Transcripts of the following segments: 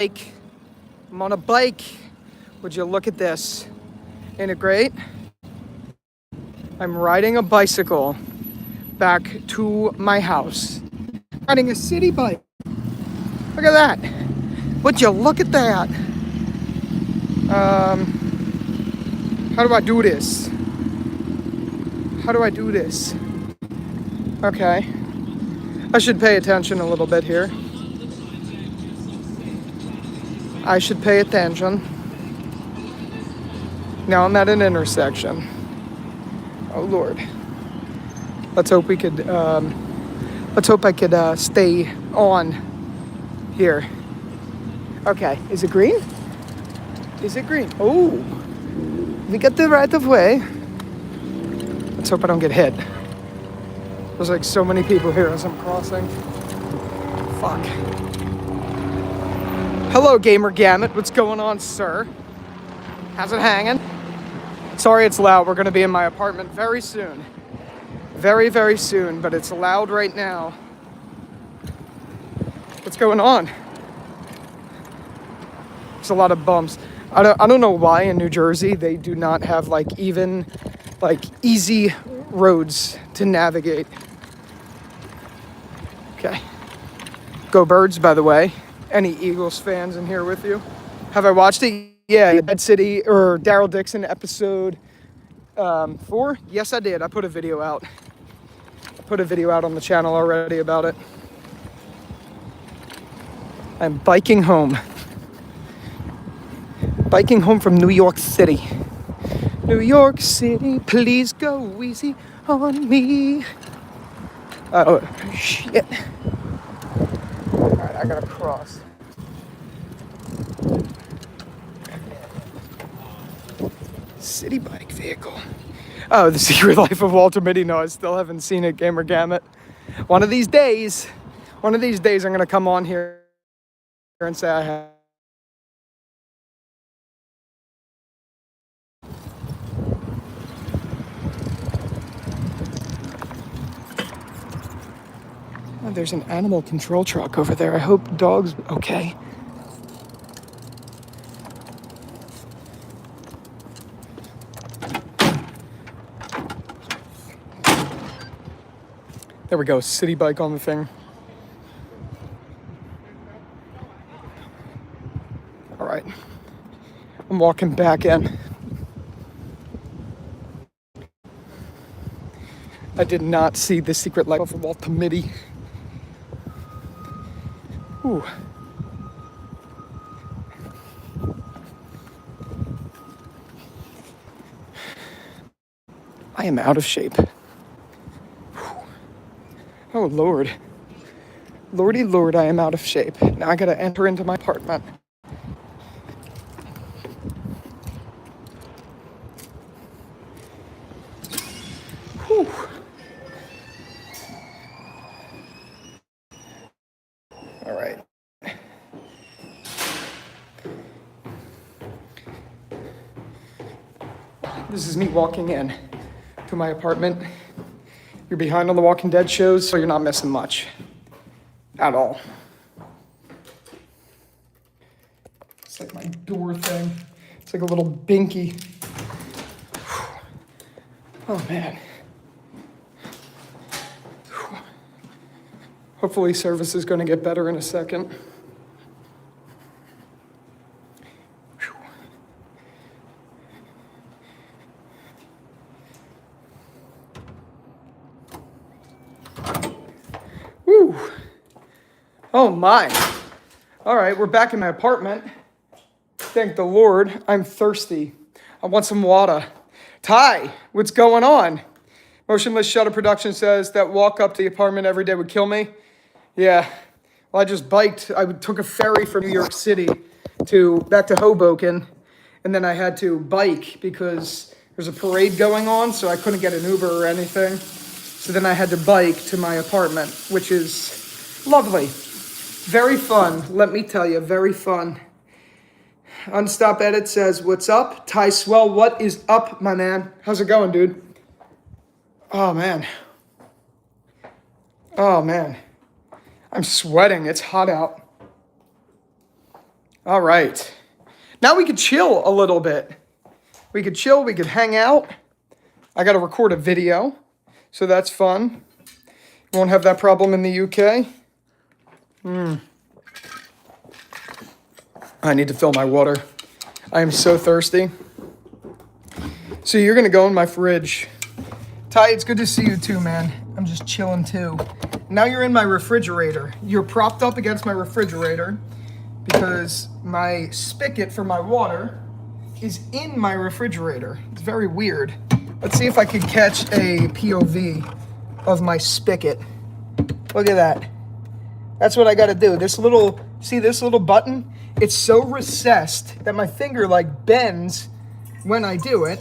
I'm on a bike. Would you look at this? Ain't it great? I'm riding a bicycle back to my house. Riding a city bike. Look at that. Would you look at that? How do I do this? How do I do this? Okay. I should pay attention a little bit here. I should pay attention. Now I'm at an intersection. Oh Lord. Let's hope we could. Let's hope I could stay on here. Okay. Is it green? Is it green? Oh, we got the right of way. Let's hope I don't get hit. There's like so many people here as I'm crossing. Fuck. Hello, Gamer Gamut. What's going on, sir? How's it hanging? Sorry it's loud. We're going to be in my apartment very soon. Very, very soon, but it's loud right now. What's going on? There's a lot of bumps. I don't know why in New Jersey they do not have like even like easy roads to navigate. Okay. Go Birds, by the way. Any Eagles fans in here with you? Have I watched it? Yeah, Dead City or Daryl Dixon episode 4? Yes, I did. I put a video out. On the channel already about it. I'm biking home. Biking home from New York City. New York City, please go easy on me. Oh, shit. Alright, I gotta cross. City bike vehicle. Oh, The Secret Life of Walter Mitty. No, I still haven't seen it, Gamer Gamut. One of these days, I'm gonna come on here and say I have. Oh, there's an animal control truck over there. I hope dog's okay. There we go, city bike on the thing. All right, I'm walking back in. I did not see The Secret Life of Walter Mitty. Ooh. I am out of shape. Oh, Lord. Lordy Lord, I am out of shape. Now I gotta enter into my apartment. Whew. All right. This is me walking in to my apartment. You're behind on the Walking Dead shows, so you're not missing much. At all. It's like my door thing. It's like a little binky. Oh, man. Hopefully service is going to get better in a second. Woo. Oh my. All right, we're back in my apartment. Thank the Lord. I'm thirsty. I want some water. Ty, what's going on? Motionless Shutter Production says that walk up to the apartment every day would kill me. Yeah. Well, I just biked. I took a ferry from New York City back to Hoboken, and then I had to bike because there's a parade going on, so I couldn't get an Uber or anything. So then I had to bike to my apartment, which is lovely. Very fun, let me tell you, very fun. Unstop Edit says, what's up? Ty Swell, what is up, my man? How's it going, dude? Oh, man. Oh, man. I'm sweating. It's hot out. All right. Now we could chill a little bit. We could chill. We could hang out. I got to record a video, so that's fun. Won't have that problem in the UK. I need to fill my water. I am so thirsty. So you're going to go in my fridge. Ty, it's good to see you too, man. I'm just chilling too. Now you're in my refrigerator. You're propped up against my refrigerator because my spigot for my water is in my refrigerator. It's very weird. Let's see if I can catch a POV of my spigot. Look at that. That's what I got to do. See this little button? It's so recessed that my finger like bends when I do it.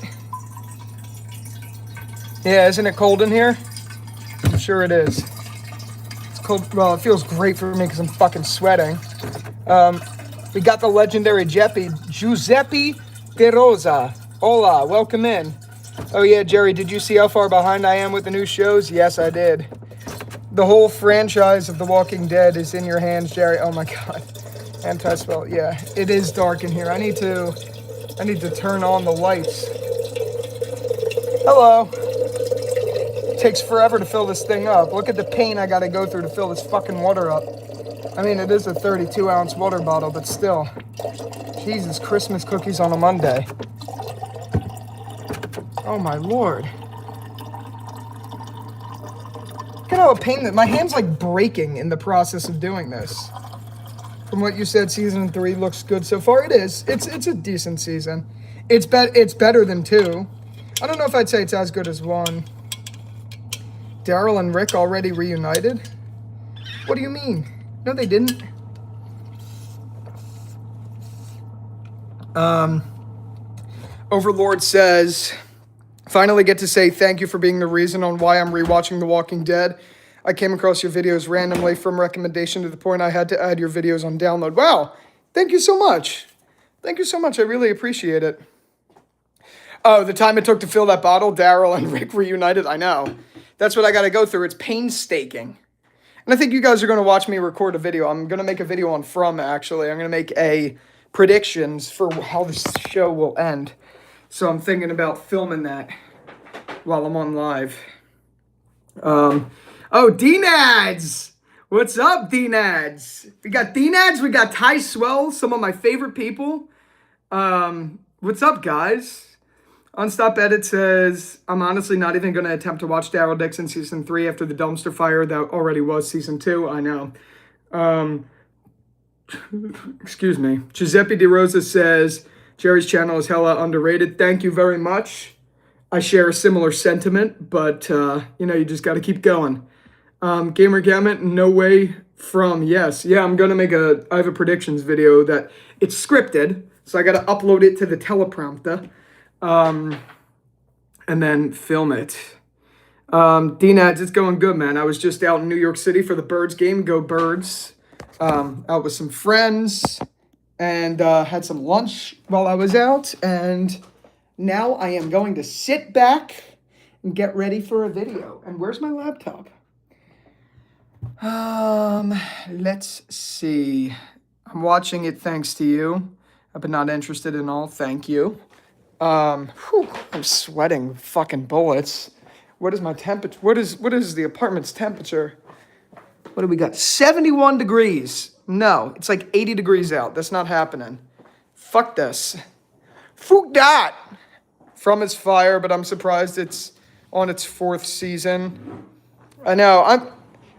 Yeah, isn't it cold in here? I'm sure it is. It's cold. Well, it feels great for me because I'm fucking sweating. We got the legendary Giuseppe De Rosa. Hola, welcome in. Oh yeah, Jerry, did you see how far behind I am with the new shows? Yes, I did. The whole franchise of The Walking Dead is in your hands, Jerry. Oh my God. Anti-spell. Yeah, it is dark in here. I need to turn on the lights. Hello. Takes forever to fill this thing up. Look at the pain I gotta go through to fill this fucking water up. I mean, it is a 32-ounce water bottle, but still. Jesus, Christmas cookies on a Monday. Oh my Lord. Look at how a pain that my hand's like breaking in the process of doing this. From what you said, season 3 looks good so far. It is. It's a decent season. It's better than 2. I don't know if I'd say it's as good as 1. Daryl and Rick already reunited? What do you mean? No, they didn't. Overlord says, finally get to say thank you for being the reason on why I'm rewatching The Walking Dead. I came across your videos randomly from recommendation to the point I had to add your videos on download. Wow. Thank you so much. Thank you so much. I really appreciate it. Oh, the time it took to fill that bottle, Daryl and Rick reunited. I know. That's what I got to go through. It's painstaking. And I think you guys are going to watch me record a video. I'm going to make a video on From, actually. I'm going to make a predictions for how this show will end. So I'm thinking about filming that while I'm on live. Oh, D-Nads! What's up, D-Nads? We got D-Nads, we got Ty Swell, some of my favorite people. What's up, guys? Unstop Edit says, I'm honestly not even going to attempt to watch Daryl Dixon Season 3 after the dumpster fire that already was Season 2. I know. Excuse me. Giuseppe De Rosa says, Jerry's channel is hella underrated. Thank you very much. I share a similar sentiment, but, you just got to keep going. Gamer Gamut, no way From, yes. Yeah, I'm going to I have a predictions video that it's scripted, so I got to upload it to the teleprompter. And then film it. D-Nads, it's going good, man. I was just out in New York City for the Birds game. Go Birds. Out with some friends and had some lunch while I was out. And now I am going to sit back and get ready for a video. And where's my laptop? Let's see. I'm watching it thanks to you. I've been not interested in all. Thank you. I'm sweating fucking bullets. What is my temperature? What is the apartment's temperature? What do we got? 71 degrees. No, it's like 80 degrees out. That's not happening. Fuck this. Fuck that. From is fire, but I'm surprised it's on its 4th season. I know.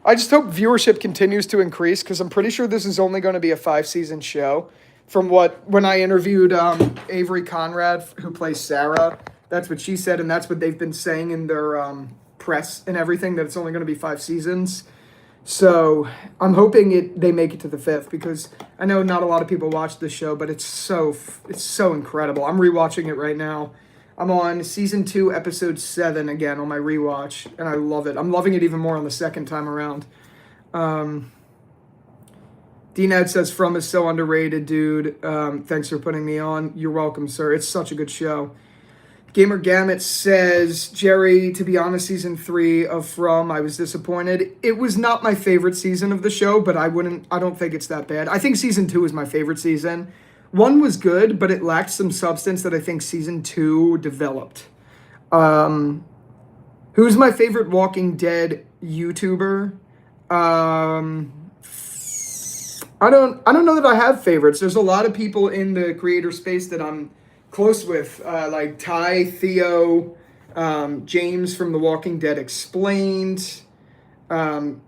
I just hope viewership continues to increase because I'm pretty sure this is only going to be a 5-season show. From when I interviewed Avery Conrad, who plays Sarah, that's what she said, and that's what they've been saying in their press and everything, that it's only going to be 5 seasons. So I'm hoping they make it to the 5th, because I know not a lot of people watch this show, but it's so incredible. I'm rewatching it right now. I'm on season 2, episode 7 again on my rewatch, and I love it. I'm loving it even more on the second time around. D-Ned says, From is so underrated, dude. Thanks for putting me on. You're welcome, sir. It's such a good show. Gamer Gamut says, Jerry, to be honest, season 3 of From, I was disappointed. It was not my favorite season of the show, but I don't think it's that bad. I think season 2 is my favorite season. 1 was good, but it lacked some substance that I think season 2 developed. Who's my favorite Walking Dead YouTuber? I don't know that I have favorites. There's a lot of people in the creator space that I'm close with, like Ty, Theo, James from The Walking Dead Explained, Captain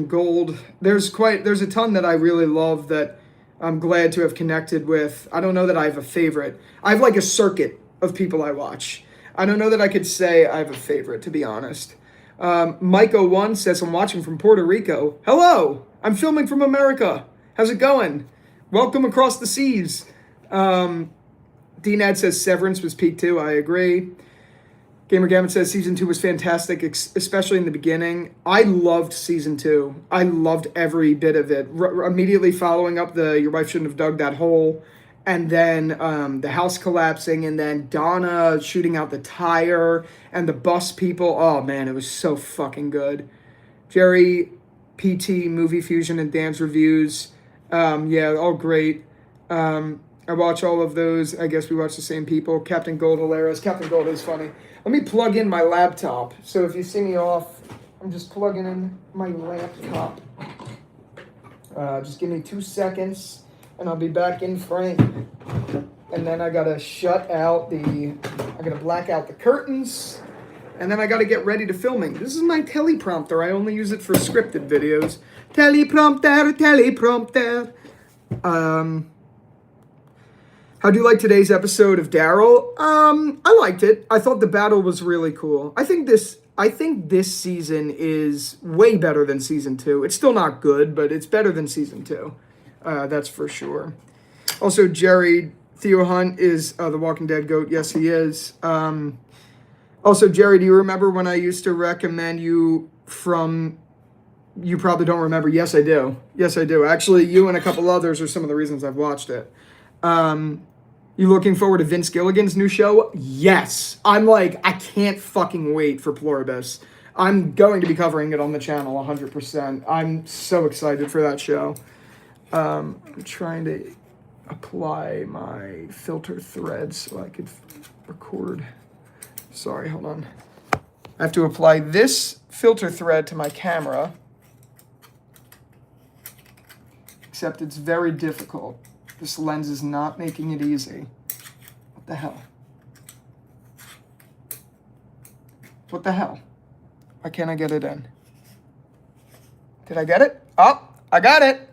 Gold. There's a ton that I really love that I'm glad to have connected with. I don't know that I have a favorite. I have like a circuit of people I watch. I don't know that I could say I have a favorite, to be honest. Mike01 says, I'm watching from Puerto Rico. Hello! I'm filming from America. How's it going? Welcome across the seas. DNAD says Severance was peak 2. I agree. Gamer Gamut says season 2 was fantastic, especially in the beginning. I loved season 2. I loved every bit of it. Immediately following up Your Wife Shouldn't Have Dug That Hole, and then the house collapsing, and then Donna shooting out the tire, and the bus people. Oh man, it was so fucking good. Jerry, PT, Movie Fusion, and Dance Reviews. Yeah, all great. I watch all of those. I guess we watch the same people. Captain Gold, hilarious. Captain Gold is funny. Let me plug in my laptop. So if you see me off, I'm just plugging in my laptop. Just give me 2 seconds, and I'll be back in frame. And then I gotta I gotta black out the curtains, and then I gotta get ready to filming. This is my teleprompter. I only use it for scripted videos. Teleprompter. How do you like today's episode of Daryl? I liked it. I thought the battle was really cool. I think this season is way better than season 2. It's still not good, but it's better than season 2. That's for sure. Also, Jerry, Theo Hunt is the Walking Dead GOAT. Yes, he is. Also, Jerry, do you remember when I used to recommend you from... You probably don't remember. Yes, I do. Yes, I do. Actually, you and a couple others are some of the reasons I've watched it. You looking forward to Vince Gilligan's new show? Yes. I can't fucking wait for Pluribus. I'm going to be covering it on the channel 100%. I'm so excited for that show. I'm trying to apply my filter thread so I could record. Sorry, hold on. I have to apply this filter thread to my camera. Except it's very difficult. This lens is not making it easy. What the hell? What the hell? Why can't I get it in? Did I get it? Oh, I got it.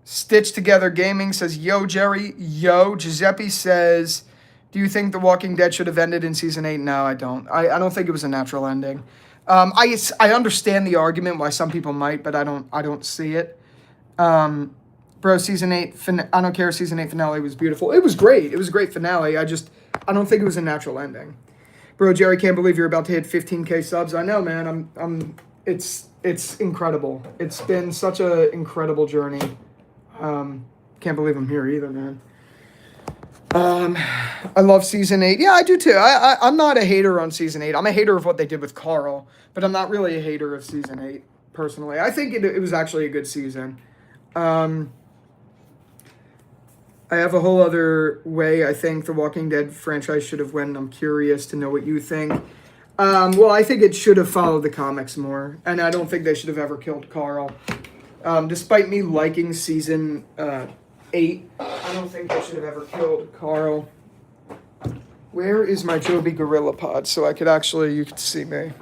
Stitched Together Gaming says, yo, Jerry. Yo. Giuseppe says, do you think The Walking Dead should have ended in season 8? No, I don't. I don't think it was a natural ending. I understand the argument why some people might, but I don't see it. Bro, season 8, I don't care, season 8 finale was beautiful. It was great. It was a great finale. I don't think it was a natural ending. Bro, Jerry, can't believe you're about to hit 15K subs. I know, man. It's incredible. It's been such an incredible journey. Can't believe I'm here either, man. I love season 8. Yeah, I do too. I'm not a hater on season 8. I'm a hater of what they did with Carl, but I'm not really a hater of season 8, personally. I think it was actually a good season. I have a whole other way I think the Walking Dead franchise should have went. I'm curious to know what you think. Well, I think it should have followed the comics more, and I don't think they should have ever killed Carl. Despite me liking season 8, I don't think they should have ever killed Carl. Where is my Joby Gorilla Pod so you could see me?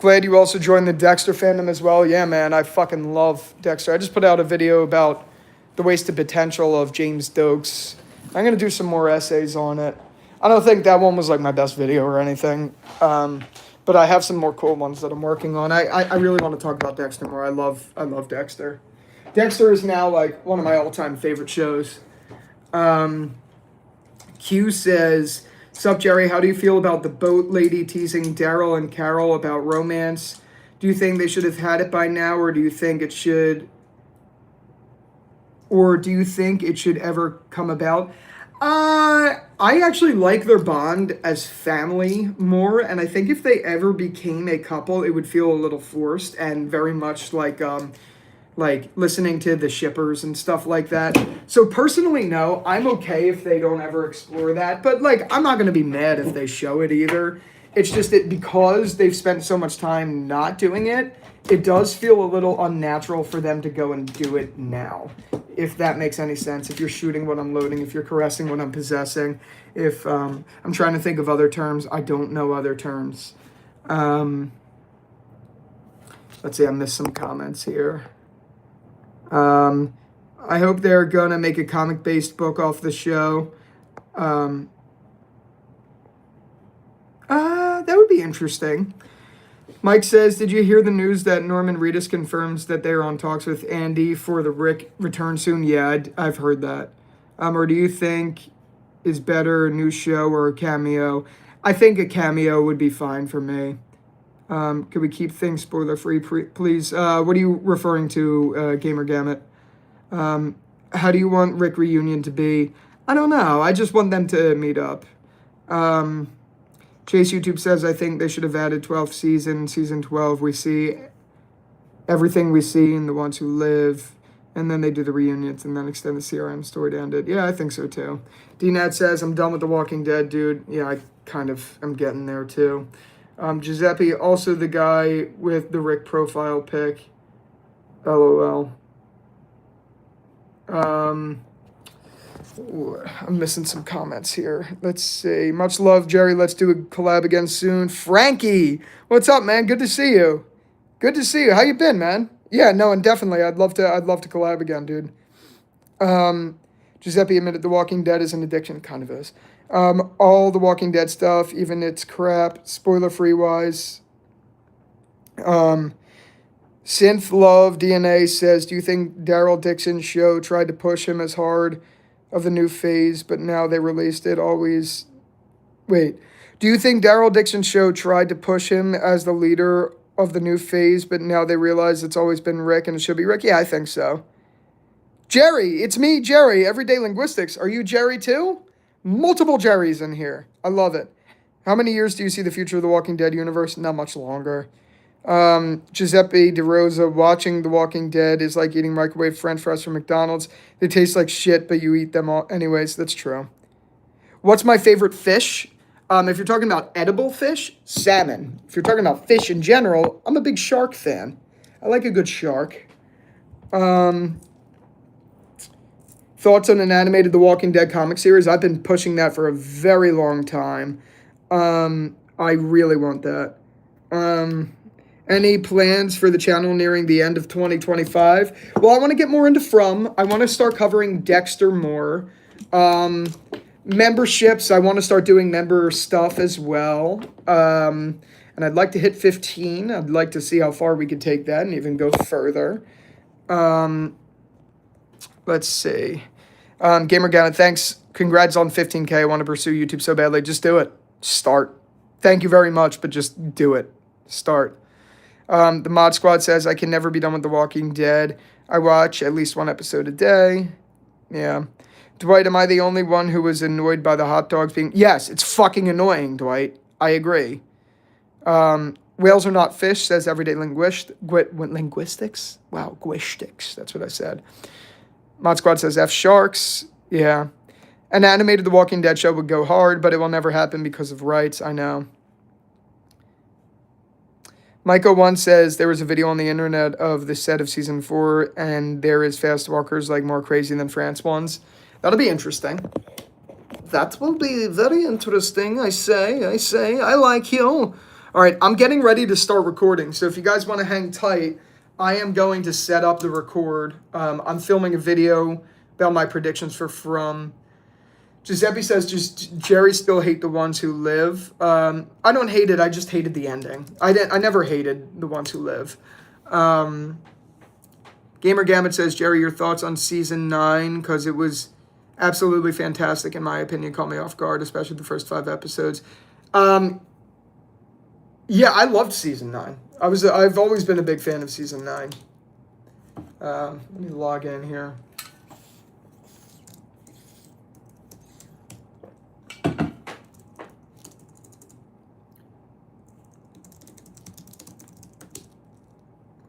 Glad you also joined the Dexter fandom as well. Yeah, man, I fucking love Dexter. I just put out a video about the wasted potential of James Dokes. I'm going to do some more essays on it. I don't think that one was like my best video or anything, but I have some more cool ones that I'm working on. I really want to talk about Dexter more. I love Dexter. Dexter is now like one of my all-time favorite shows. Q says, sup, Jerry, how do you feel about the boat lady teasing Daryl and Carol about romance? Do you think they should have had it by now, or do you think it should... or do you think it should ever come about? I actually like their bond as family more, and I think if they ever became a couple, it would feel a little forced and very much like listening to the shippers and stuff like that. So personally, no, I'm okay if they don't ever explore that, but like I'm not gonna be mad if they show it either. It's just that because they've spent so much time not doing it, it does feel a little unnatural for them to go and do it now. If that makes any sense. If you're shooting what I'm loading, if you're caressing what I'm possessing, if I'm trying to think of other terms, I don't know other terms. Let's see, I missed some comments here. I hope they're gonna make a comic-based book off the show. That would be interesting. Mike says, did you hear the news that Norman Reedus confirms that they're on talks with Andy for the Rick return soon? Yeah, I've heard that. Or do you think is better a new show or a cameo? I think a cameo would be fine for me. Could we keep things spoiler free, please? What are you referring to, Gamer Gamut? How do you want Rick reunion to be? I don't know. I just want them to meet up. Chase YouTube says, I think they should have added 12th season. Season 12, we see everything we see in The Ones Who Live, and then they do the reunions and then extend the CRM story to end it. Yeah, I think so too. DNAT says, I'm done with The Walking Dead, dude. Yeah, I kind of am getting there too. Giuseppe, also the guy with the Rick profile pic. LOL. Ooh, I'm missing some comments here. Let's see. Much love, Jerry. Let's do a collab again soon. Frankie, what's up, man? Good to see you. Good to see you. How you been, man? Yeah, no, and definitely, I'd love to collab again, dude. Giuseppe admitted The Walking Dead is an addiction. Kind of is. All The Walking Dead stuff, even its crap, spoiler-free wise. Synth Love DNA says, do you think Daryl Dixon's show tried to push him as hard of the new phase, but now they released it always... Wait. Do you think Daryl Dixon's show tried to push him as the leader of the new phase, but now they realize it's always been Rick and it should be Rick? Yeah, I think so. Jerry, it's me, Jerry, Everyday Linguistics. Are you Jerry too? Multiple Jerrys in here. I love it. How many years do you see the future of the Walking Dead universe? Not much longer. Giuseppe DeRosa, watching The Walking Dead is like eating microwave French fries from McDonald's. They taste like shit, but you eat them all. Anyways, that's true. What's my favorite fish? If you're talking about edible fish, salmon. If you're talking about fish in general, I'm a big shark fan. I like a good shark. Thoughts on an animated The Walking Dead comic series? I've been pushing that for a very long time. I really want that. Any plans for the channel nearing the end of 2025? Well, I want to get more into From. I want to start covering Dexter more. Memberships, I want to start doing member stuff as well. And I'd like to hit 15. I'd like to see how far we could take that and even go further. Let's see. Gamer Gannon, thanks. Congrats on 15K. I want to pursue YouTube so badly. Just do it. Start. Thank you very much, but just do it. Start. The Mod Squad says, I can never be done with The Walking Dead. I watch at least one episode a day. Yeah. Dwight, am I the only one who was annoyed by the hot dogs being... Yes, it's fucking annoying, Dwight. I agree. Whales are not fish, says Everyday Linguistics. Wow, Guistics. That's what I said. Mod Squad says F Sharks. Yeah. An animated The Walking Dead show would go hard, but it will never happen because of rights. I know. Michael1 says there was a video on the internet of the set of season 4, and there is fast walkers like more crazy than France ones. That'll be interesting. That will be very interesting, I say. I like you. All right, I'm getting ready to start recording, so if you guys want to hang tight, I am going to set up the record. I'm filming a video about my predictions for From. Giuseppe says, just Jerry still hate The Ones Who Live. I don't hate it. I just hated the ending. I never hated The Ones Who Live. Gamer Gamut says, Jerry, your thoughts on season 9, because it was absolutely fantastic in my opinion. Caught me off guard, especially the first 5 episodes. Yeah, I loved season 9. I've always been a big fan of season 9. Let me log in here.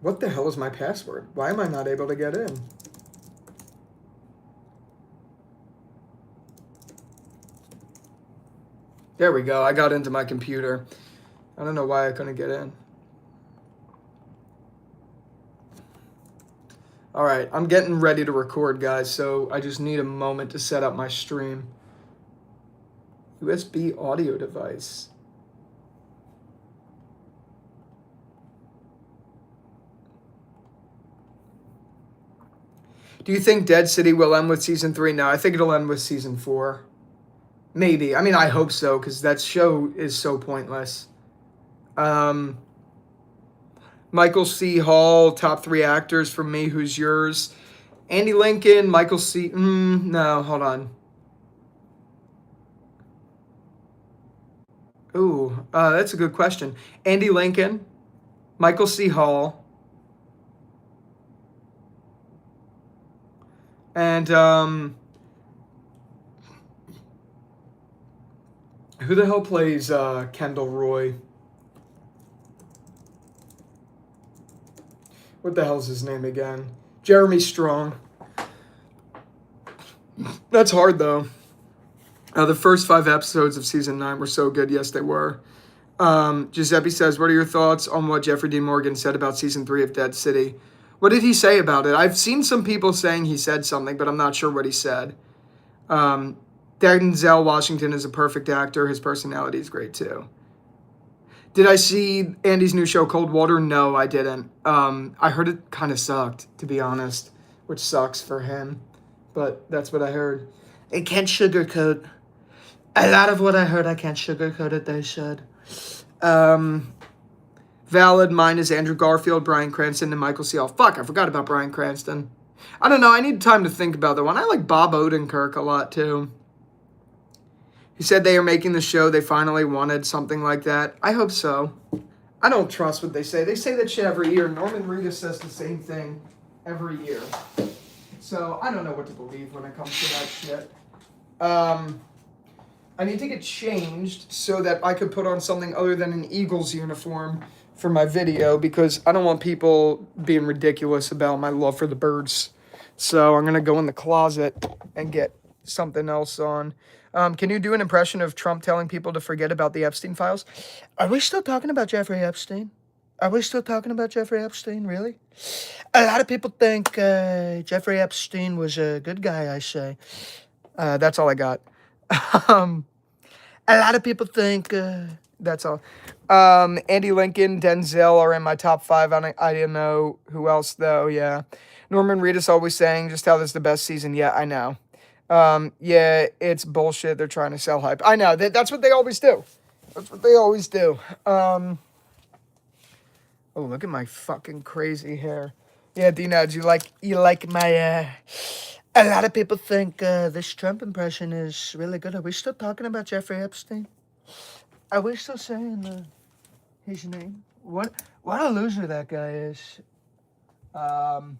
What the hell is my password? Why am I not able to get in? There we go. I got into my computer. I don't know why I couldn't get in. All right, I'm getting ready to record, guys, so I just need a moment to set up my stream. USB audio device. Do you think Dead City will end with season 3? No, I think it'll end with season 4. Maybe. I mean, I hope so, because that show is so pointless. Michael C. Hall, top 3 actors for me. Who's yours? Andy Lincoln, Michael C. No, hold on. Ooh, that's a good question. Andy Lincoln, Michael C. Hall, and who the hell plays Kendall Roy? What the hell's his name again? Jeremy Strong. That's hard, though. The first 5 episodes of season 9 were so good. Yes, they were. Giuseppe says, what are your thoughts on what Jeffrey Dean Morgan said about season 3 of Dead City? What did he say about it? I've seen some people saying he said something, but I'm not sure what he said. Denzel Washington is a perfect actor. His personality is great, too. Did I see Andy's new show, Cold Water? No, I didn't. I heard it kind of sucked, to be honest, which sucks for him. But that's what I heard. I can't sugarcoat. A lot of what I heard, I can't sugarcoat it, they said. Valid. Mine is Andrew Garfield, Bryan Cranston, and Michael C. Hall. Fuck, I forgot about Bryan Cranston. I don't know. I need time to think about that one. I like Bob Odenkirk a lot, too. He said they are making the show. They finally wanted something like that. I hope so. I don't trust what they say. They say that shit every year. Norman Reedus says the same thing every year. So I don't know what to believe when it comes to that shit. I need to get changed so that I could put on something other than an Eagles uniform for my video, because I don't want people being ridiculous about my love for the birds. So I'm going to go in the closet and get something else on. Can you do an impression of Trump telling people to forget about the Epstein files? Are we still talking about Jeffrey Epstein? Are we still talking about Jeffrey Epstein, really? A lot of people think Jeffrey Epstein was a good guy, I say. That's all I got. A lot of people think... that's all. Andy Lincoln, Denzel are in my top 5. I didn't know who else, though. Yeah. Norman Reedus always saying just how this is the best season. Yeah, I know. Yeah, it's bullshit. They're trying to sell hype. I know. That's what they always do. That's what they always do. Oh, look at my fucking crazy hair. Yeah, Dina, do you like my, a lot of people think, this Trump impression is really good. Are we still talking about Jeffrey Epstein? Are we still saying, his name? What a loser that guy is. All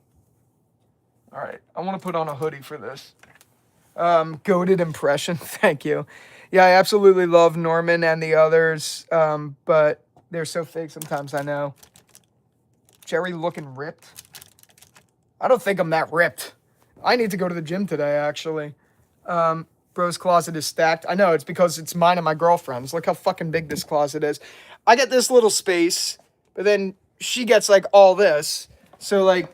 right. I want to put on a hoodie for this. Goated impression. Thank you. Yeah, I absolutely love Norman and the others, but they're so fake sometimes, I know. Jerry looking ripped. I don't think I'm that ripped. I need to go to the gym today, actually. Bro's closet is stacked. I know, it's because it's mine and my girlfriend's. Look how fucking big this closet is. I get this little space, but then she gets, like, all this. So, like,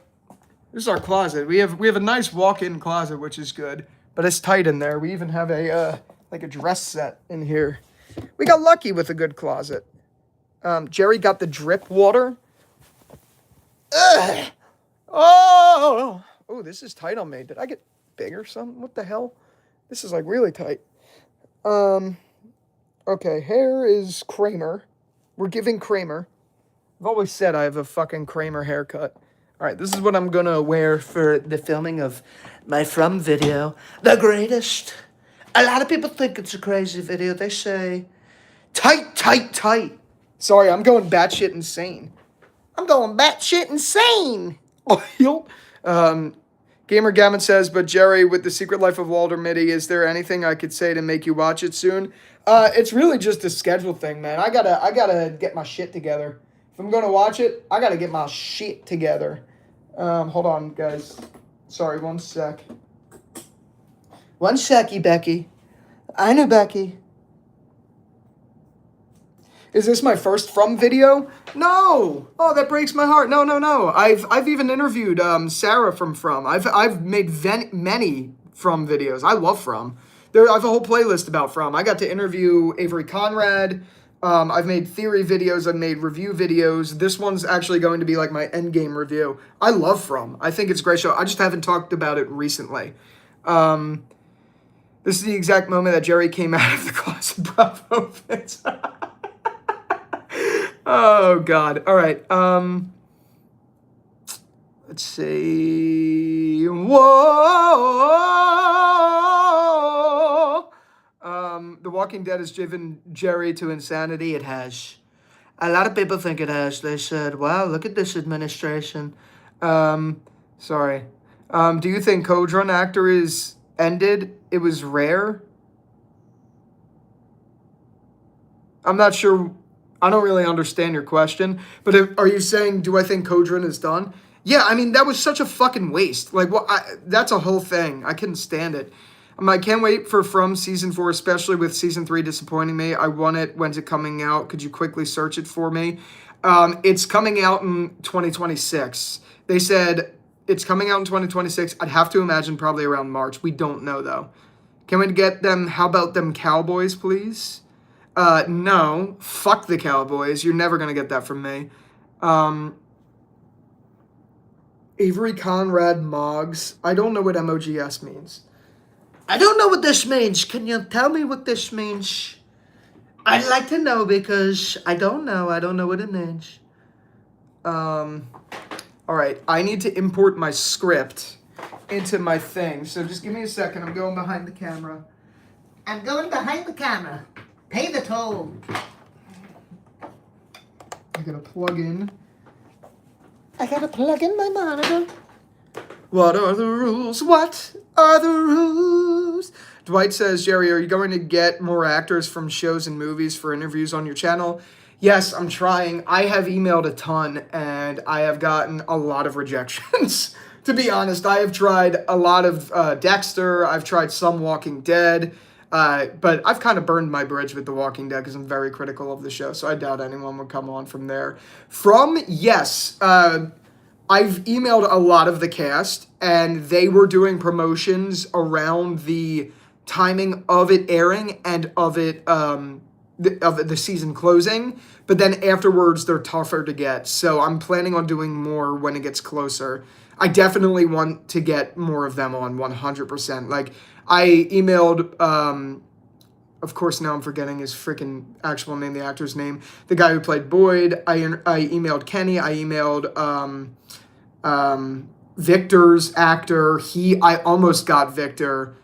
this is our closet. We have a nice walk-in closet, which is good. But it's tight in there. We even have a dress set in here. We got lucky with a good closet. Jerry got the drip water. Ugh. Oh, this is tight on me. Did I get big or something? What the hell? This is like really tight. Okay, hair is Kramer. We're giving Kramer. I've always said I have a fucking Kramer haircut. All right, this is what I'm going to wear for the filming of my From video. The greatest. A lot of people think it's a crazy video. They say, tight, tight, tight. Sorry, I'm going batshit insane. I'm going batshit insane. Gamer Gavin says, but Jerry, with The Secret Life of Walter Mitty, is there anything I could say to make you watch it soon? It's really just a schedule thing, man. I gotta get my shit together If I'm going to watch it, I got to get my shit together. Hold on, guys. Sorry, one sec. One secky, Becky. I know Becky. Is this my first From video? No. Oh, that breaks my heart. No. I've even interviewed Sarah from. I've made many From videos. I love From. I have a whole playlist about From. I got to interview Avery Conrad. I've made theory videos. I've made review videos. This one's actually going to be like my endgame review. I love From. I think it's a great show. I just haven't talked about it recently. This is the exact moment that Jerry came out of the closet. Bravo, Vince. Oh, God. All right. Let's see. Whoa. The Walking Dead has driven Jerry to insanity. It has. A lot of people think it has. They said, wow, look at this administration. Sorry. Do you think Code Run actor is ended? It was rare. I'm not sure. I don't really understand your question, but are you saying, do I think Kodran is done? Yeah, I mean, that was such a fucking waste. Like, that's a whole thing. I couldn't stand it. I can't wait for From Season 4, especially with Season 3 disappointing me. I want it. When's it coming out? Could you quickly search it for me? It's coming out in 2026. They said it's coming out in 2026. I'd have to imagine probably around March. We don't know, though. Can we get them? How about them Cowboys, please? No, fuck the Cowboys. You're never going to get that from me. Avery Conrad Moggs. I don't know what MOGS means. I don't know what this means. Can you tell me what this means? I'd like to know because I don't know. I don't know what it means. All right. I need to import my script into my thing. So just give me a second. I'm going behind the camera. I'm going behind the camera. Pay the toll. I gotta plug in. I gotta plug in my monitor. What are the rules? What are the rules? Dwight says, Jerry, are you going to get more actors from shows and movies for interviews on your channel? Yes, I'm trying. I have emailed a ton, and I have gotten a lot of rejections. To be honest, I have tried a lot of Dexter. I've tried some Walking Dead. But I've kind of burned my bridge with The Walking Dead because I'm very critical of the show, so I doubt anyone would come on from there. Yes. I've emailed a lot of the cast, and they were doing promotions around the timing of it airing and of it of the season closing. But then afterwards, they're tougher to get. So I'm planning on doing more when it gets closer. I definitely want to get more of them on 100%. Like, I emailed, of course, now I'm forgetting his freaking actual name, the actor's name, the guy who played Boyd. I emailed Kenny. I emailed Victor's actor. I almost got Victor.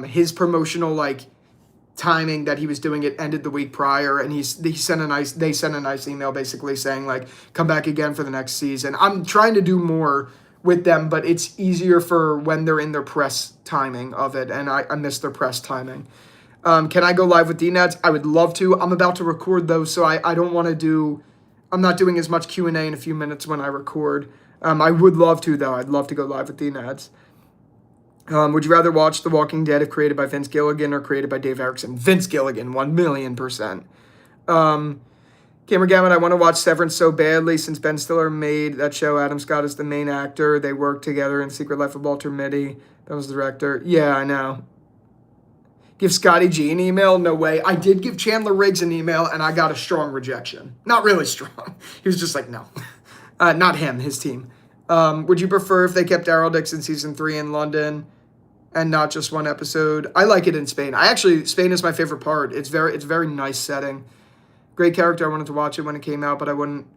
His promotional, timing that he was doing it ended the week prior, and they sent a nice email basically saying, come back again for the next season. I'm trying to do more with them, but it's easier for when they're in their press timing of it, and I miss their press timing. Can I go live with DNADS? I would love to. I'm about to record those, so I don't want to do... I'm not doing as much Q&A in a few minutes when I record. I would love to, though. I'd love to go live with DNADS. Would you rather watch The Walking Dead if created by Vince Gilligan or created by Dave Erickson? Vince Gilligan, 1,000,000%. Cameron Gammon, I want to watch Severance so badly since Ben Stiller made that show. Adam Scott is the main actor. They worked together in Secret Life of Walter Mitty. Ben was the director. Yeah, I know. Give Scotty G an email? No way. I did give Chandler Riggs an email, and I got a strong rejection. Not really strong. He was just like, no. Not him, his team. Would you prefer if they kept Daryl Dixon season 3 in London and not just one episode? I like it in Spain. Spain is my favorite part. It's a very nice setting. Great character. I wanted to watch it when it came out, but I wouldn't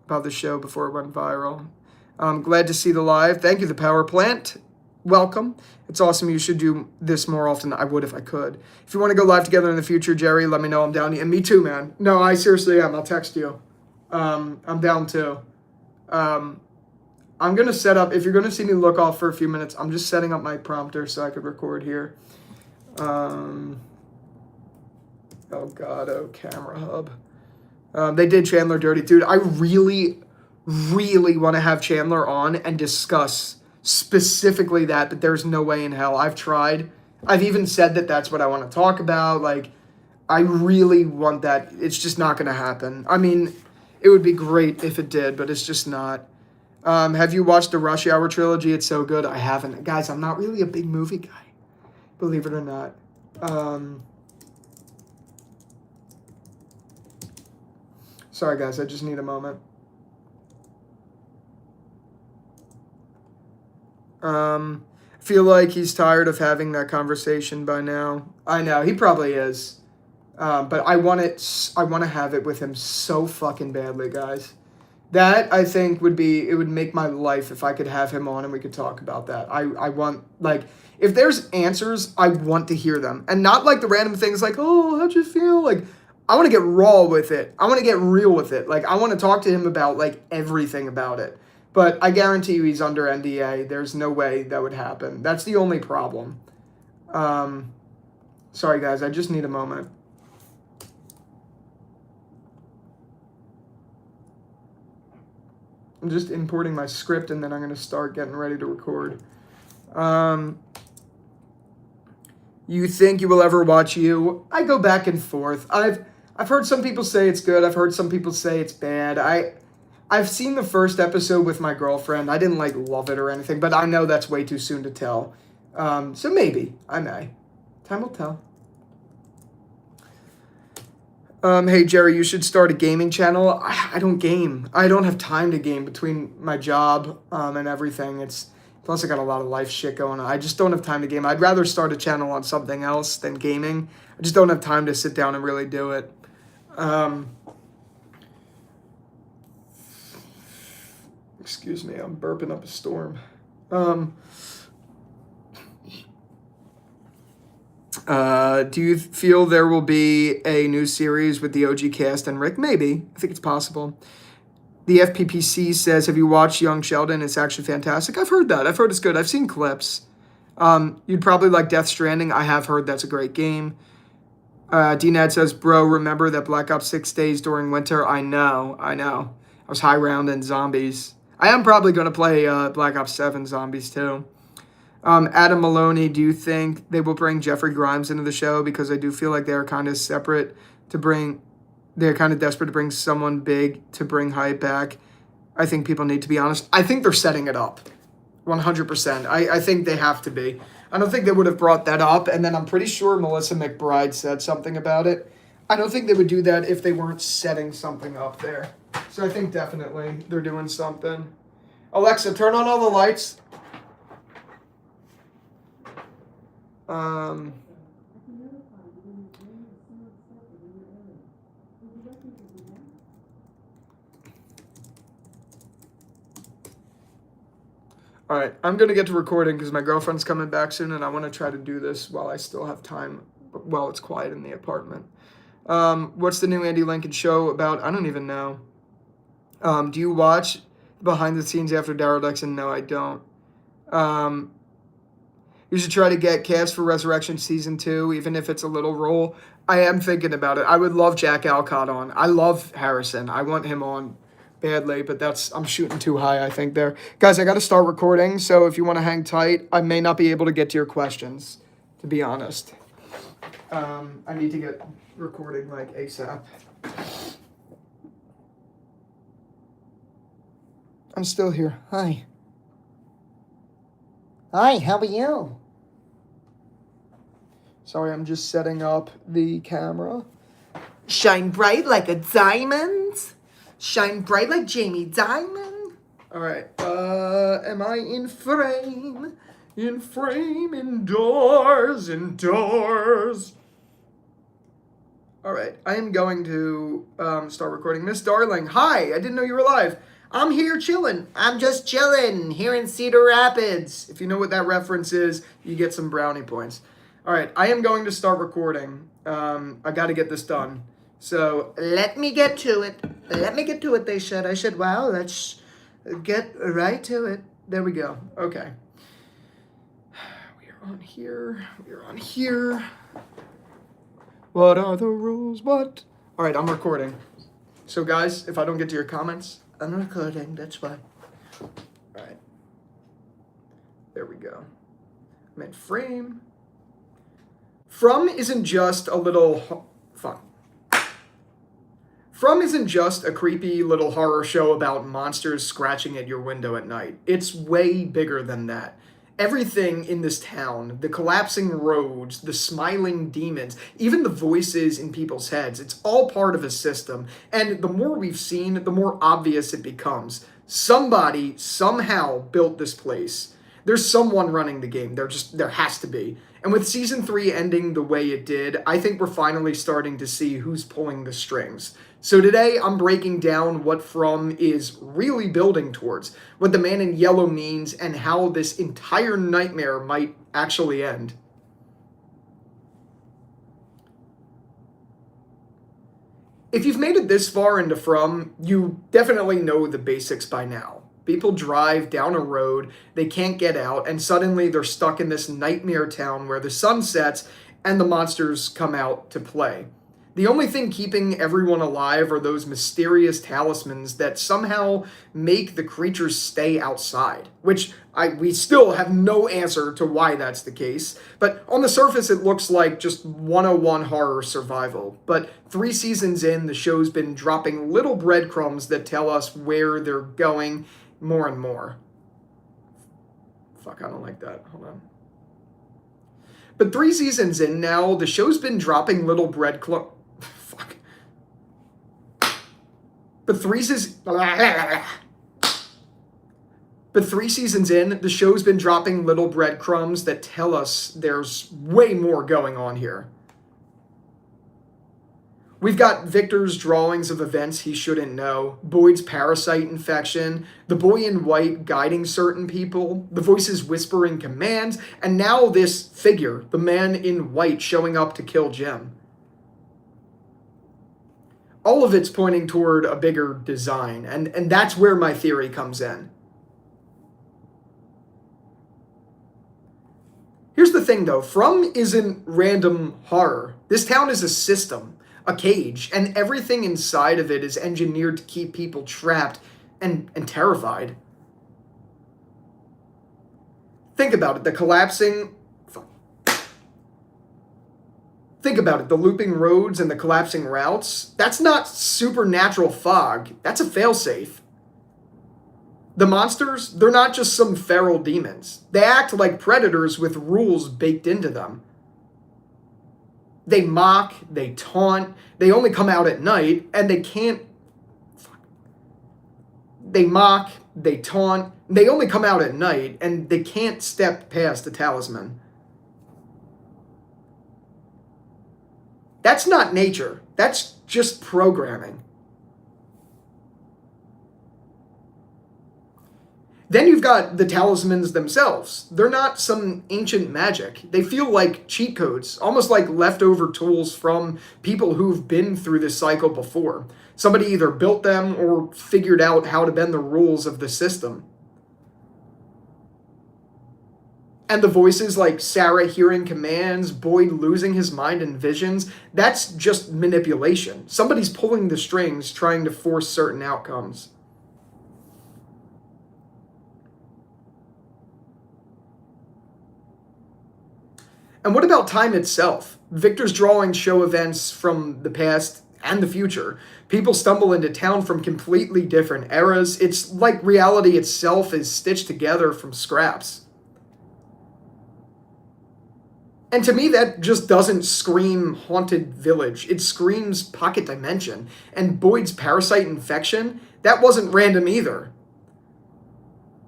about the show before it went viral. Glad to see the live. Thank you, The Power Plant. Welcome. It's awesome. You should do this more often. I would if I could. If you want to go live together in the future, Jerry, let me know. I'm down. And me too, man. No, I seriously am. I'll text you. I'm down too. I'm going to set up, if you're going to see me look off for a few minutes, I'm just setting up my prompter so I could record here. Oh, God. Oh, Camera Hub. They did Chandler dirty. Dude, I really, really want to have Chandler on and discuss specifically that, but there's no way in hell. I've tried. I've even said that that's what I want to talk about. Like, I really want that. It's just not going to happen. I mean, it would be great if it did, but it's just not. Have you watched the Rush Hour trilogy? It's so good. I haven't. Guys, I'm not really a big movie guy, believe it or not. Sorry, guys. I just need a moment. Feel like he's tired of having that conversation by now. I know. He probably is. But I want to have it with him so fucking badly, guys. That, I think, it would make my life if I could have him on and we could talk about that. I want, like, if there's answers, I want to hear them. And not, like, the random things like, oh, how'd you feel? Like, I want to get raw with it. I want to get real with it. Like, I want to talk to him about, like, everything about it. But I guarantee you he's under NDA. There's no way that would happen. That's the only problem. Sorry, guys. I just need a moment. I'm just importing my script and then I'm going to start getting ready to record. You think you will ever watch You? I go back and forth. I've heard some people say it's good. I've heard some people say it's bad. I've seen the first episode with my girlfriend. I didn't like love it or anything, but I know that's way too soon to tell. So maybe I may. Time will tell. Hey, Jerry, you should start a gaming channel. I don't game. I don't have time to game between my job and everything. Plus I got a lot of life shit going on. I just don't have time to game. I'd rather start a channel on something else than gaming. I just don't have time to sit down and really do it. Excuse me, I'm burping up a storm. Do you feel there will be a new series with the OG cast and Rick? Maybe. I think it's possible. The FPPC says, have you watched Young Sheldon? It's actually fantastic. I've heard that. I've heard it's good. I've seen clips. You'd probably like Death Stranding. I have heard that's a great game. D-Nat says, bro, remember that Black Ops 6 days during winter? I know. I was high round in zombies. I am probably going to play Black Ops 7 zombies too. Adam Maloney, do you think they will bring Jeffrey Grimes into the show? Because I do feel like they're kind of they're kind of desperate to bring someone big to bring hype back. I think people need to be honest. I think they're setting it up 100%. I think they have to be. I don't think they would have brought that up. And then I'm pretty sure Melissa McBride said something about it. I don't think they would do that if they weren't setting something up there. So I think definitely they're doing something. Alexa, turn on all the lights. All right, I'm going to get to recording because my girlfriend's coming back soon and I want to try to do this while I still have time, while it's quiet in the apartment. What's the new Andy Lincoln show about? I don't even know. Do you watch behind the scenes after Daryl Dixon? No, I don't. You should try to get cast for Resurrection Season 2, even if it's a little role. I am thinking about it. I would love Jack Alcott on. I love Harrison. I want him on badly, but I'm shooting too high, I think, there. Guys, I got to start recording, so if you want to hang tight, I may not be able to get to your questions, to be honest. I need to get recording, like, ASAP. I'm still here. Hi. Hi, how are you? Sorry, I'm just setting up the camera. Shine bright like a diamond. Shine bright like Jamie Dimon. All right. Am I in frame? In frame, indoors, indoors. All right. I am going to start recording. Miss Darling, hi. I didn't know you were live. I'm here chilling. I'm just chilling here in Cedar Rapids. If you know what that reference is, you get some brownie points. All right, I am going to start recording. I got to get this done. So let me get to it. Let me get to it, they said. I said, wow, let's get right to it. There we go. Okay. We are on here. We are on here. What are the rules? What? All right, I'm recording. So guys, if I don't get to your comments, I'm recording, that's why. alright. There we go. I'm in frame. From isn't just a little fun. From isn't just a creepy little horror show about monsters scratching at your window at night. It's way bigger than that. Everything in this town, the collapsing roads, the smiling demons, even the voices in people's heads, it's all part of a system. And the more we've seen, the more obvious it becomes. Somebody somehow built this place. There's someone running the game. There has to be. And with season 3 ending the way it did, I think we're finally starting to see who's pulling the strings. So today I'm breaking down what From is really building towards, what the man in yellow means, and how this entire nightmare might actually end. If you've made it this far into From, you definitely know the basics by now. People drive down a road, they can't get out, and suddenly they're stuck in this nightmare town where the sun sets and the monsters come out to play. The only thing keeping everyone alive are those mysterious talismans that somehow make the creatures stay outside, which we still have no answer to why that's the case. But on the surface, it looks like just 101 horror survival. But 3 seasons in, the show's been dropping little breadcrumbs that tell us where they're going more and more. Fuck, I don't like that. Hold on. But 3 seasons in now, the show's been dropping little breadcrumbs. Fuck. But 3 seasons in, the show's been dropping little breadcrumbs that tell us there's way more going on here. We've got Victor's drawings of events he shouldn't know, Boyd's parasite infection, the boy in white guiding certain people, the voices whispering commands, and now this figure, the man in white, showing up to kill Jim. All of it's pointing toward a bigger design, and that's where my theory comes in. Here's the thing though, From isn't random horror. This town is a system, a cage, and everything inside of it is engineered to keep people trapped and terrified. Think about it, the collapsing... Think about it, the looping roads and the collapsing routes, that's not supernatural fog, that's a failsafe. The monsters, they're not just some feral demons. They act like predators with rules baked into them. They mock, they taunt, they only come out at night, and they can't... They mock, they taunt, they only come out at night, and they can't step past the talisman. That's not nature. That's just programming. Then you've got the talismans themselves. They're not some ancient magic. They feel like cheat codes, almost like leftover tools from people who've been through this cycle before. Somebody either built them or figured out how to bend the rules of the system. And the voices like Sarah hearing commands, Boyd losing his mind in visions, that's just manipulation. Somebody's pulling the strings, trying to force certain outcomes. And what about time itself? Victor's drawings show events from the past and the future. People stumble into town from completely different eras. It's like reality itself is stitched together from scraps. And to me, that just doesn't scream haunted village. It screams pocket dimension. And Boyd's parasite infection, that wasn't random either.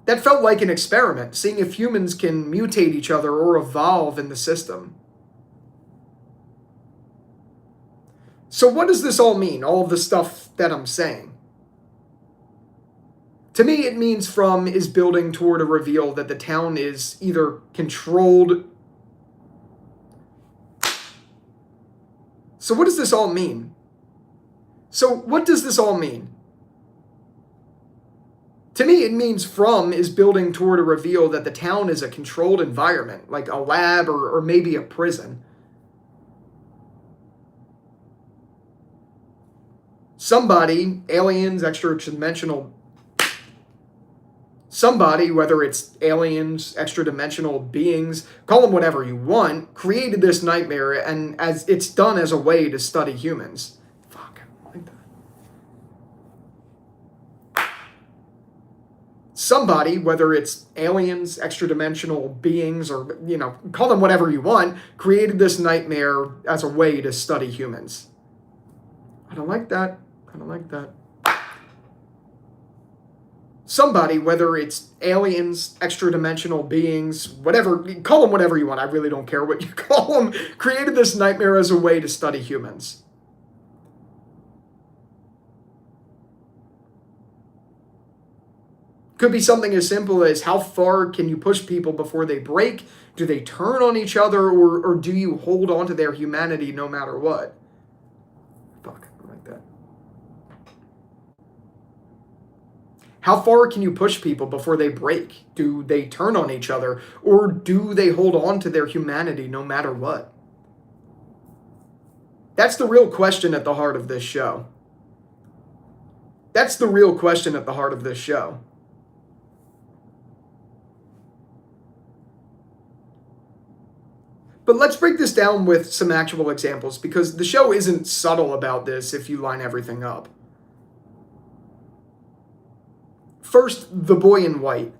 That felt like an experiment, seeing if humans can mutate each other or evolve in the system. So what does this all mean, all of the stuff that I'm saying? To me, it means From is building toward a reveal that the town is either controlled... So what does this all mean? To me, it means From is building toward a reveal that the town is a controlled environment, like a lab or maybe a prison. somebody, aliens, extra-dimensional, somebody, whether it's aliens, extra-dimensional beings, call them whatever you want, created this nightmare, and as it's done as a way to study humans. Fuck, I like that. Somebody, whether it's aliens, extra-dimensional beings, or, call them whatever you want, created this nightmare as a way to study humans. I don't like that. I don't like that. Somebody, whether it's aliens, extra-dimensional beings, whatever, call them whatever you want, I really don't care what you call them, created this nightmare as a way to study humans. Could be something as simple as how far can you push people before they break? Do they turn on each other, or do you hold on to their humanity no matter what? Fuck, I like that. How far can you push people before they break? Do they turn on each other, or do they hold on to their humanity no matter what? That's the real question at the heart of this show. That's the real question at the heart of this show. But let's break this down with some actual examples, because the show isn't subtle about this if you line everything up. First, the boy in white.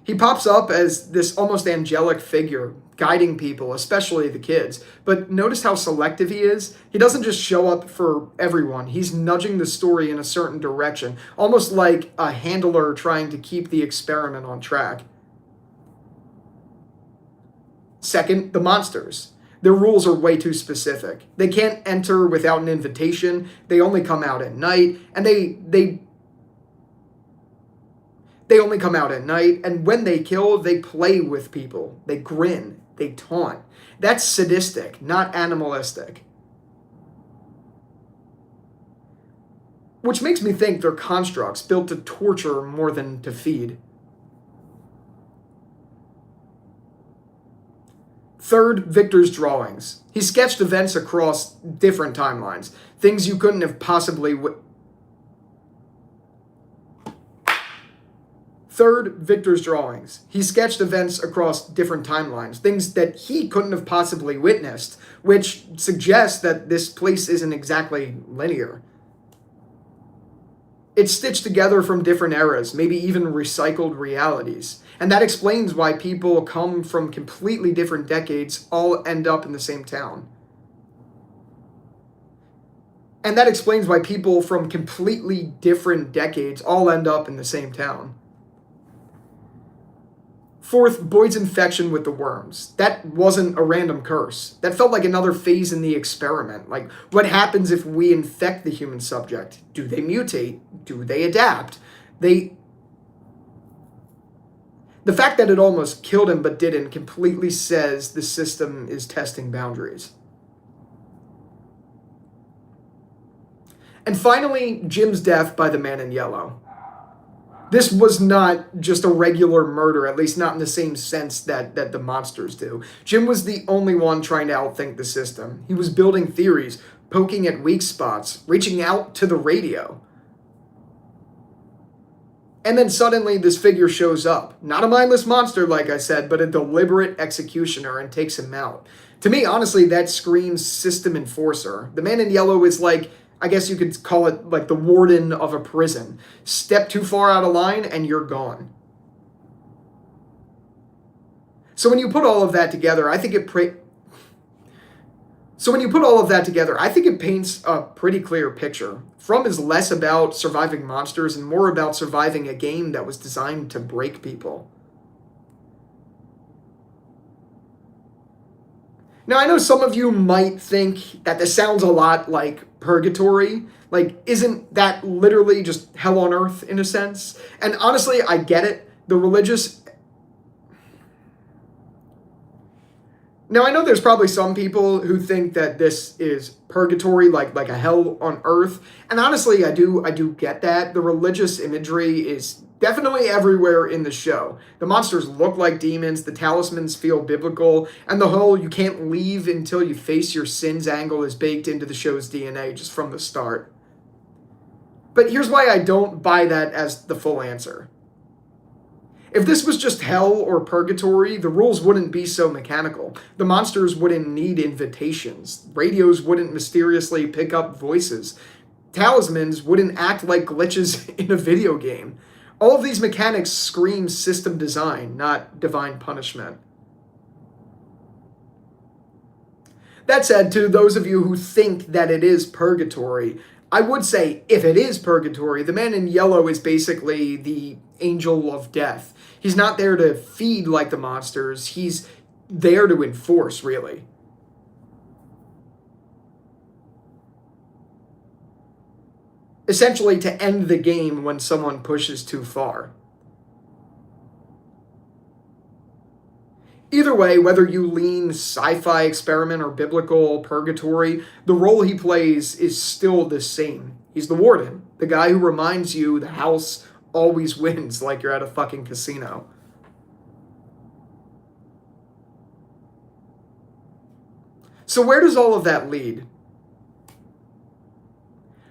He pops up as this almost angelic figure, guiding people, especially the kids. But notice how selective he is? He doesn't just show up for everyone. He's nudging the story in a certain direction, almost like a handler trying to keep the experiment on track. Second, the monsters. Their rules are way too specific. They can't enter without an invitation. They only come out at night, and they only come out at night, and when they kill, they play with people. They grin. They taunt. That's sadistic, not animalistic. Which makes me think they're constructs built to torture more than to feed. Third, Victor's drawings. He sketched events across different timelines, things you couldn't have possibly... Third, Victor's drawings. He sketched events across different timelines, things that he couldn't have possibly witnessed, which suggests that this place isn't exactly linear. It's stitched together from different eras, maybe even recycled realities. And that explains why people come from completely different decades all end up in the same town. And that explains why people from completely different decades all end up in the same town. Fourth, Boyd's infection with the worms. That wasn't a random curse. That felt like another phase in the experiment. Like, what happens if we infect the human subject? Do they mutate? Do they adapt? The fact that it almost killed him but didn't completely says the system is testing boundaries. And finally, Jim's death by the man in yellow. This was not just a regular murder, at least not in the same sense that the monsters do. Jim was the only one trying to outthink the system. He was building theories, poking at weak spots, reaching out to the radio. And then suddenly this figure shows up. Not a mindless monster, like I said, but a deliberate executioner, and takes him out. To me, honestly, that screams system enforcer. The man in yellow is like, I guess you could call it like the warden of a prison. Step too far out of line and you're gone. So when you put all of that together, I think it paints a pretty clear picture. From is less about surviving monsters and more about surviving a game that was designed to break people. Now, I know some of you might think that this sounds a lot like purgatory. Like, isn't that literally just hell on earth in a sense? And honestly, I get it. The religious... Now, I know there's probably some people who think that this is purgatory, like a hell on earth. And honestly, I do get that. The religious imagery is definitely everywhere in the show. The monsters look like demons, the talismans feel biblical, and the whole you can't leave until you face your sins angle is baked into the show's DNA just from the start. But here's why I don't buy that as the full answer. If this was just hell or purgatory, the rules wouldn't be so mechanical. The monsters wouldn't need invitations. Radios wouldn't mysteriously pick up voices. Talismans wouldn't act like glitches in a video game. All of these mechanics scream system design, not divine punishment. That said, to those of you who think that it is purgatory, I would say if it is purgatory, the man in yellow is basically the angel of death. He's not there to feed like the monsters. He's there to enforce, really. Essentially to end the game when someone pushes too far. Either way, whether you lean sci-fi experiment or biblical purgatory, the role he plays is still the same. He's the warden, the guy who reminds you the house always wins like you're at a fucking casino. So where does all of that lead?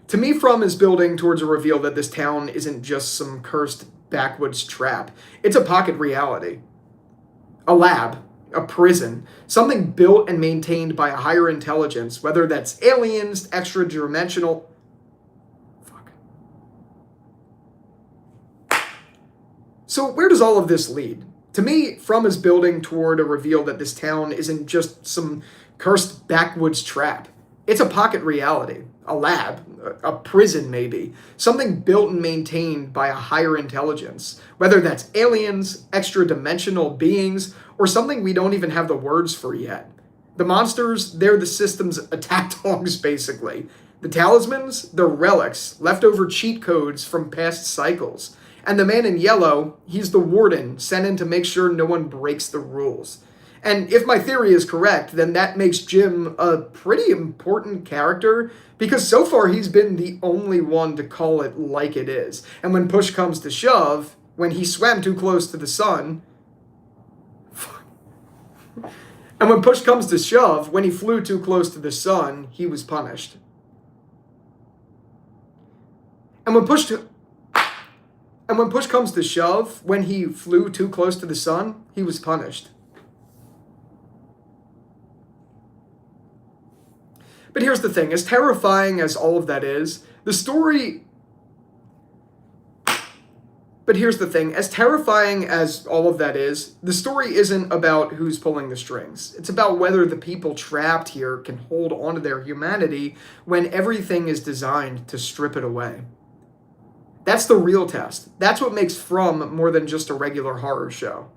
To me, From is building towards a reveal that this town isn't just some cursed backwoods trap. It's a pocket reality. A lab, a prison, something built and maintained by a higher intelligence, whether that's aliens, extra-dimensional... Fuck. So where does all of this lead? To me, From is building toward a reveal that this town isn't just some cursed backwoods trap. It's a pocket reality, a lab, a prison maybe, something built and maintained by a higher intelligence, whether that's aliens, extra-dimensional beings, or something we don't even have the words for yet. The monsters, they're the system's attack dogs, basically. The talismans, they're relics, leftover cheat codes from past cycles. And the man in yellow, he's the warden, sent in to make sure no one breaks the rules. And if my theory is correct, then that makes Jim a pretty important character, because so far he's been the only one to call it like it is. And when push comes to shove, when he swam too close to the sun... And when push comes to shove, when he flew too close to the sun, he was punished. And when push comes to shove, when he flew too close to the sun, he was punished. But here's the thing, as terrifying as all of that is, the story... But here's the thing, as terrifying as all of that is, the story isn't about who's pulling the strings. It's about whether the people trapped here can hold on to their humanity when everything is designed to strip it away. That's the real test. That's what makes From more than just a regular horror show.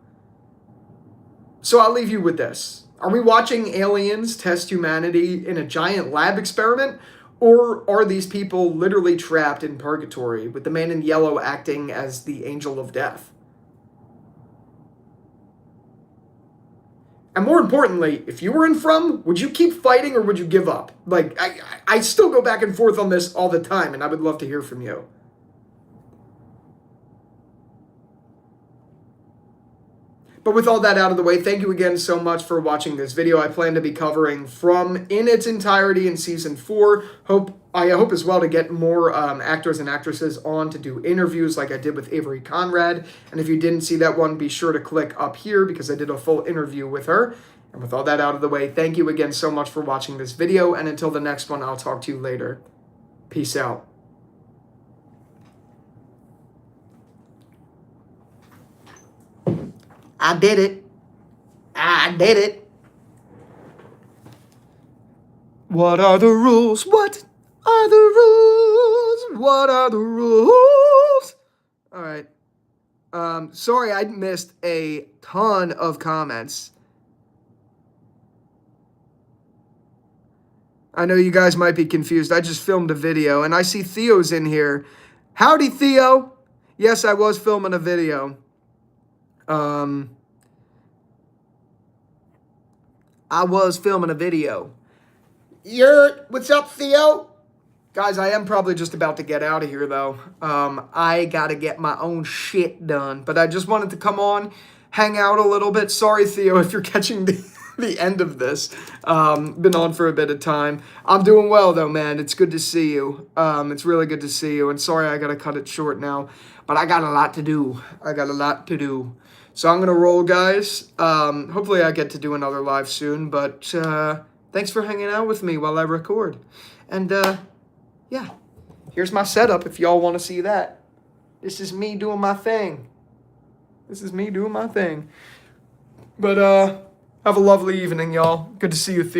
So I'll leave you with this. Are we watching aliens test humanity in a giant lab experiment? Or are these people literally trapped in purgatory, with the man in yellow acting as the angel of death? And more importantly, if you were in From, would you keep fighting or would you give up? Like, I still go back and forth on this all the time, and I would love to hear from you. But with all that out of the way, thank you again so much for watching this video. I plan to be covering From in its entirety in Season 4. I hope as well to get more actors and actresses on to do interviews like I did with Avery Conrad. And if you didn't see that one, be sure to click up here because I did a full interview with her. And with all that out of the way, thank you again so much for watching this video. And until the next one, I'll talk to you later. Peace out. I did it. I did it. What are the rules? What are the rules? What are the rules? All right. Sorry, I missed a ton of comments. I know you guys might be confused. I just filmed a video, and I see Theo's in here. Howdy, Theo. Yes, I was filming a video. I was filming a video. What's up, Theo? Guys, I am probably just about to get out of here, though. I gotta get my own shit done. But I just wanted to come on, hang out a little bit. Sorry, Theo, if you're catching the end of this. Been on for a bit of time. I'm doing well though, man. It's good to see you. It's really good to see you. And sorry I gotta cut it short now, but I got a lot to do. So I'm gonna roll, guys. Hopefully I get to do another live soon. But thanks for hanging out with me while I record. And yeah, here's my setup if y'all want to see that. This is me doing my thing. But have a lovely evening, y'all. Good to see you, Theo.